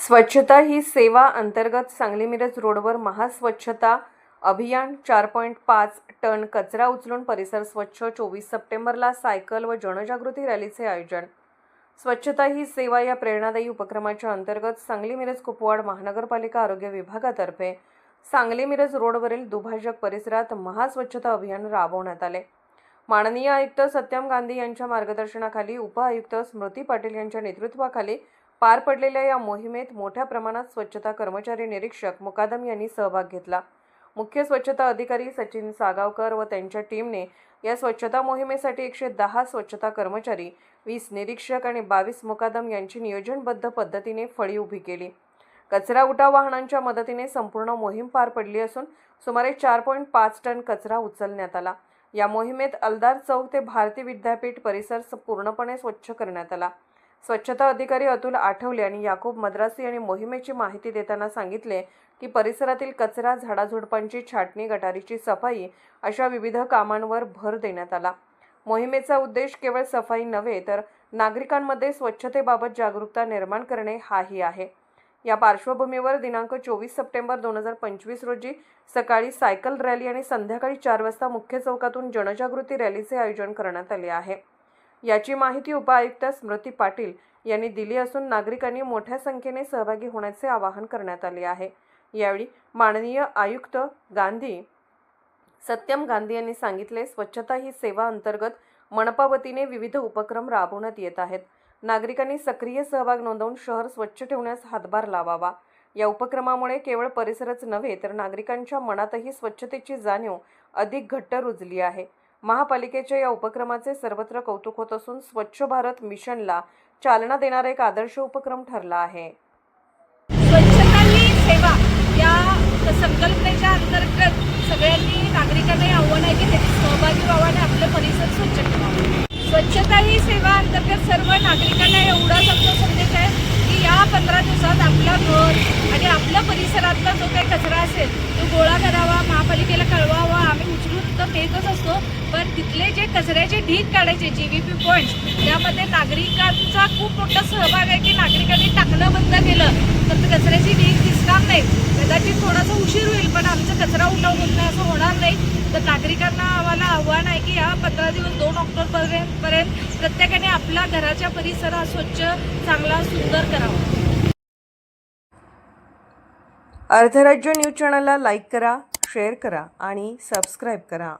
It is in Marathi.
स्वच्छता ही सेवा अंतर्गत सांगली मिरज रोडवर महास्वच्छता अभियान 4.5 टन कचरा उचलून परिसर स्वच्छ 24 सप्टेंबरला सायकल व जनजागृती रॅलीचे आयोजन। स्वच्छता ही सेवा या प्रेरणादायी उपक्रमाच्या अंतर्गत सांगली मिरज कुपवाड महानगरपालिका आरोग्य विभागातर्फे सांगली मिरज रोडवरील दुभाजक परिसरात महास्वच्छता अभियान राबवण्यात आले। माननीय आयुक्त सत्यम गांधी यांच्या मार्गदर्शनाखाली उपआयुक्त स्मृती पाटील यांच्या नेतृत्वाखाली पार पडलेल्या या मोहिमेत मोठ्या प्रमाणात स्वच्छता कर्मचारी निरीक्षक मुकादम यांनी सहभाग घेतला। मुख्य स्वच्छता अधिकारी सचिन सागावकर व त्यांच्या टीमने या स्वच्छता मोहिमेसाठी 110 स्वच्छता कर्मचारी, 20 निरीक्षक आणि 22 मुकादम यांची नियोजनबद्ध पद्धतीने फळी उभी केली। कचरा उठाव वाहनांच्या मदतीने संपूर्ण मोहीम पार पडली असून सुमारे 4.5 टन कचरा उचलण्यात आला। या मोहिमेत अलदार चौक ते भारती विद्यापीठ परिसर पूर्णपणे स्वच्छ करण्यात आला। स्वच्छता अधिकारी अतुल आठवले आणि याकूब मद्रासी यांनी मोहिमेची माहिती देताना सांगितले की परिसरातील कचरा, झाडाझुडपांची छाटणी, गटारीची सफाई अशा विविध कामांवर भर देण्यात आला। मोहिमेचा उद्देश केवळ सफाई नव्हे तर नागरिकांमध्ये स्वच्छतेबाबत जागरूकता निर्माण करणे हाही आहे। या पार्श्वभूमीवर दिनांक 24 सप्टेंबर 2025 रोजी सकाळी सायकल रॅली आणि संध्याकाळी 4 वाजता मुख्य चौकातून जनजागृती रॅलीचे आयोजन करण्यात आले आहे। याची माहिती उपआयुक्त स्मृती पाटील यांनी दिली असून नागरिकांनी मोठ्या संख्येने सहभागी होण्याचे आवाहन करण्यात आले आहे। यावेळी माननीय आयुक्त सत्यम गांधी यांनी सांगितले, स्वच्छता ही सेवा अंतर्गत मनपा वतीने विविध उपक्रम राबवण्यात येत आहेत। नागरिकांनी सक्रिय सहभाग नोंदवून शहर स्वच्छ ठेवण्यास हातभार लावावा। या उपक्रमामुळे केवळ परिसरच नव्हे तर नागरिकांच्या मनातही स्वच्छतेची जाणीव अधिक घट्ट रुजली आहे। महापालिकेच्या या उपक्रमाचे सर्वत्र कौतुक होत असून स्वच्छ भारत मिशनला चालना देणारा एक आदर्श उपक्रम ठरला आहे। स्वच्छता ही सेवा या संकल्पनेच्या अंतर्गत सगळ्यांनी नागरिकांना आव्हान आहे की त्याची सहभागी व्हावा आणि आपलं परिसर स्वच्छ ठेवावा। स्वच्छता ही सेवा अंतर्गत सर्व नागरिकांना एवढा संदेश आहे की या 15 दिवसात आपलं घर आणि आपल्या परिसरातला जो काही कचरा असेल तो गोळा करावा, महापालिकेला कळवावा। आम्ही उचलून तर नेतच असतो, पण तिथले जे कचऱ्याचे ढीग काढायचे GVP पॉईंट्स, त्यामध्ये नागरिकांचा खूप मोठा सहभाग आहे की नागरिकांनी टाकणं बंद केलं तर कचऱ्याची ढीग दिसणार नाही। कदाचित थोडासा उशीर होईल पण आमचा कचरा उठाव होत नाही असं होणार नाही। तर नागरिकांना आम्हाला आव्हान आहे की या 15 दिवस 2 ऑक्टोबरपर्यंत प्रत्येकाने आपला घराच्या परिसर स्वच्छ, चांगला, सुंदर करावा। अर्धराज्य न्यूज चॅनलला लाईक करा, शेअर करा आणि सबस्क्राईब करा।